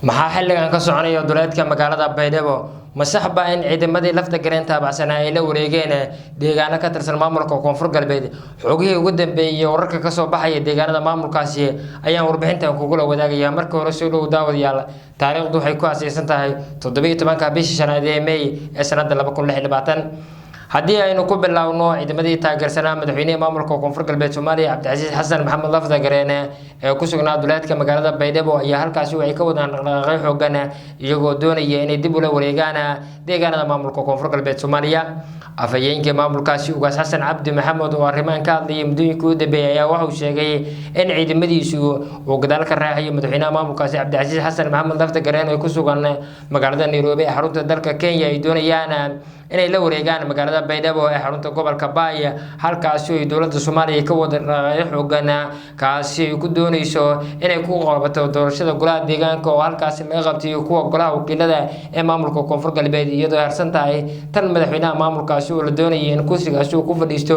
maxaa xilligan ka soconaya duleedka magaalada Baydhabo ma sax baa in ciidamadii lafta gareenta bacsana ay la wareegeen deegaano ka tirsan maamulka Koonfur Galbeed xogihii ugu dambeeyay wararka ka soo baxaya deegaanada maamulkaasi ayaan warbixintan kugu la wadaagayaa marka hore soo dhow daawadayaal taariikhdu waxay ku aasaysan tahay 17 bishii shanaad ee May ee sanadda 2026 haddii aynu ku bilaawno ciidamadii taageersanaa madaxweynaha maamulka Koonfur Galbeed Soomaaliya Cabdicasiis Xasan Maxamed lafta gareene ee ku sugnaa duleedka magaalada Baydhabo ayaa halkaasi waxay ka wadaan dhaqdhaqaaqyo xooggan iyagoo doonaya inay dib u la wareegaan deegaanada maamulka Koonfur Galbeed Soomaaliya afayeenka maamulkaasi ugaas Xasan Cabdi Maxamed oo arrimahan ka hadlayay muddooyinkii u dambeeyay ayaa waxa uu sheegay in ciidamadiisu uu gadaal ka raacayo madaxweynaha maamulkaasi Cabdicasiis Xasan Maxamed lafta gareene ee ku sugan magaalada Nairobi ee xarunta dalka Kenya ay doonayaan inay la wareegaan magaalada Baydhabo ee xarunta gobolka Baay halkaas oo dawladda Soomaaliya ka wada dhaqaaqyo xooggan kaasi ku doonayso inay ku qabato doorashada golaha deegaanka oo halkaas laga qabtay kuwa golaha wakiilada ee maamulka Koonfur Galbeed iyadoo harsan tahay tan madaxweynaha maamulkaasi oo la doonayay in kursigaasi uu ku fadhiisto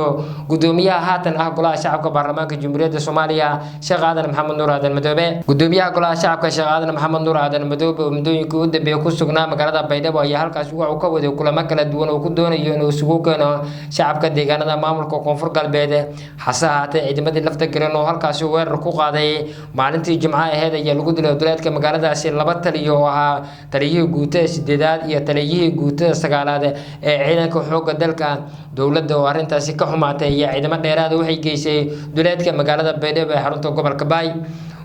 gudoomiyaha haatan ah golaha shacabka baarlamaanka Jamhuuriyadda Soomaaliya Sheekh Aadan Maxamed Nuur Aadan Madoobe gudoomiyaha golaha shacabka Sheekh Aadan Maxamed Nuur Aadan Madoobe oo muddooyinkii u dambeeyay ku sugnaa magaalada Baydhabo ayaa halkaas uu ka waday kulamo kala duwan oo ku doonayo inuu isugu keeno shacabka deegaanada maamulka Koonfur Galbeed hase ahaatee ciidamadii lafta galeen oo halkaas weerar ku qaaday maalintii Jimcaha ahayd ayaa lagu dilay duleedka magaaladaasi laba taliyo oo ahaa taliyihii guutada 8aad iyo taliyihii guutada 9aad ee ciidanka xoogga dalka dawladda oo arrintaasi ka xumaatay iyo ciidamo dheeraad waxay geysay duleedka magaalada Baydhabo ee xarunta gobolka Baay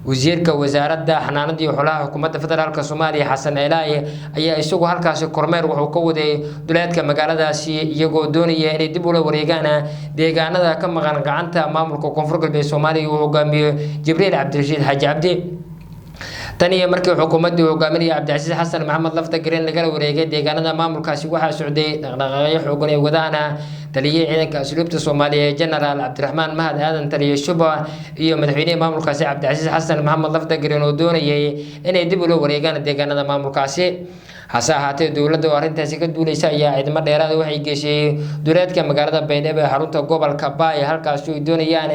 wasiirka wasaaradda xanaanada iyo xoolaha xukuumadda federaalka Soomaaliya Xasan Elaaye ayaa isagu halkaas kormeer wuxuu ka waday duleedka magaaladaasi iyagoo doonaya inay dib u la wareegaan deegaanada ka maqan gacanta maamulka Koonfur Galbeed Soomaaliya uu hogaamiyo Jibriil Cabdirashiid Xaaji Cabdi tani markii xukuumaddu hogaaminaya Cabdicasiis Xasan Maxamed lafta gareen laga wareegay deegaanada maamulkaasi waxaa socday dhaqdhaqaaqyo xooggan ee wadaana taliyay ciidanka asluubta Soomaaliya General Cabdiraxmaan Mahad Aadan taliye Shuba iyo madaxweynaha maamulkaasi Cabdicasiis Xasan Maxamed lafta gareen oo doonayay inay dib u la wareegaan deegaanada maamulkaasi hase ahaatee dawladda oo arrintaasi ka duulaysa ayaa ciidamo dheeraad waxay geysay duleedka magaalada Baydhabo ee xarunta gobolka Baay halkaas oo ay doonayaan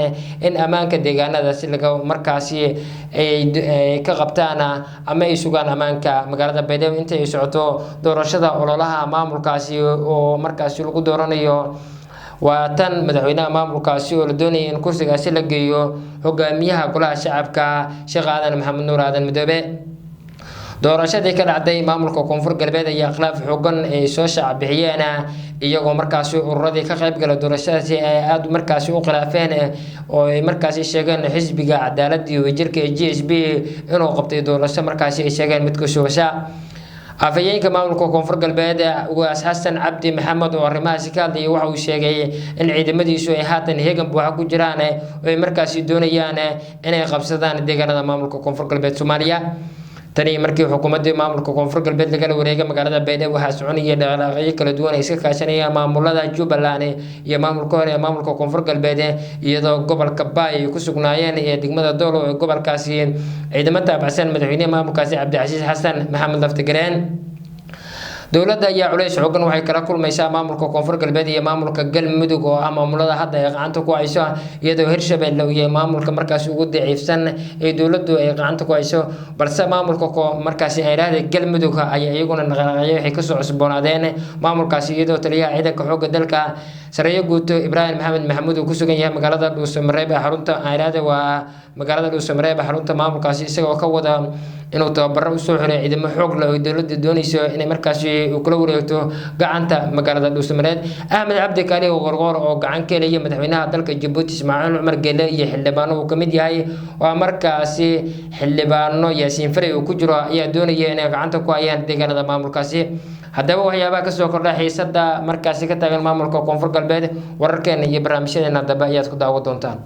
in ammaanka deegaanadaasi laga markaasi ay ka qabtaan ama ay sugaan ammaanka magaalada Baydhabo inta ay socoto doorashada ololaha maamulkaasi oo markaasi lagu dooranayo waa tan madaxweynaha maamulkaasi oo la doonayay in kursigaasi la geeyo hogaamiyaha golaha shacabka Sheekh Aadan Maxamed Nuur Aadan Madoobe doorashadii ka dhacday maamulka Koonfur Galbeed ayaa khilaaf xooggan ay soo shaac bixiyeen iyagoo markaasi ururadii ka qayb galay doorashadaasi ay aad markaasi u khilaafeen oo ay markaasi sheegeen xisbiga cadaaladda iyo wadajirka ee GSP inuu qabtay doorasho markaasi ay sheegeen mid ku shubasha afayeenka maamulka Koonfur Galbeed ugaas Xasan Cabdi Maxamed oo arrimahaasi ka hadlayay waxa uu sheegay in ciidamadiisu ay haatan heegan buuxa ku jiraan oo ay markaasi doonayaan inay qabsadaan deegaanada maamulka Koonfur Galbeed Soomaaliya tani markii xukuumadda maamulka Koonfur Galbeed laga wareegay magaalada Baydhabo waxa soconaya dhaqdhaqaaqyo kala duwan ay iska kaashanayaan maamulada Jubbaland iyo maamulka hore ee maamulka Koonfur Galbeed iyadoo gobolka Baay ay ku sugnaayeen ee degmada Doolo ee gobolkaasi ciidamada taabacsan madaxweynaha maamulkaasi Cabdicasiis Xasan Maxamed lafta gareen dawladda ayaa culays xooggan waxay kala kulmaysaa maamulka Koonfur Galbeed iyo maamulka Galmudug oo ah maamulada hadda ay gacanta ku hayso iyadoo Hirshabelle iyo maamulka markaas ugu daciifsan ee dawladdu ay gacanta ku hayso balse maamulka markaas ay raadeen Galmudug ayaa iyaguna dhaqaaqay waxay ka soo cusboonaadeen maamulkaasi iyadoo taliyaha ciidanka xoogga dalka Sareeyo Guuto Ibraahim Maxamed Maxamuud uu ku sugan yahay magaalada Dhuusamareeb ee xarunta Ayraade waa magaalada Dhuusamareeb ee xarunta maamulkaasi isagoo ka wada inuu tababaro u soo xiray ciidamo xoog leh oo dawladda doonayso inay markaasi uu kula wareegto gacanta magaalada Dhuusamareeb Axmed Cabdi Kaali oo qorqor oo gacan ka leeyahay madaxweynaha dalka Djibouti Ismaaciil Cumar Geele iyo xildhibaano uu kamid yahay waa markaasi xildhibaano Yaasiin Faray oo ku jiro ayaa doonaya inay gacanta ku hayaan deegaanada maamulkaasi haddaba waxyaabaha ka soo kordhay xiisadda markaasi ka taagan maamulka Koonfur Galbeed wararkeena iyo barnaamijyadeena dambe ayaad ku daawan doontaan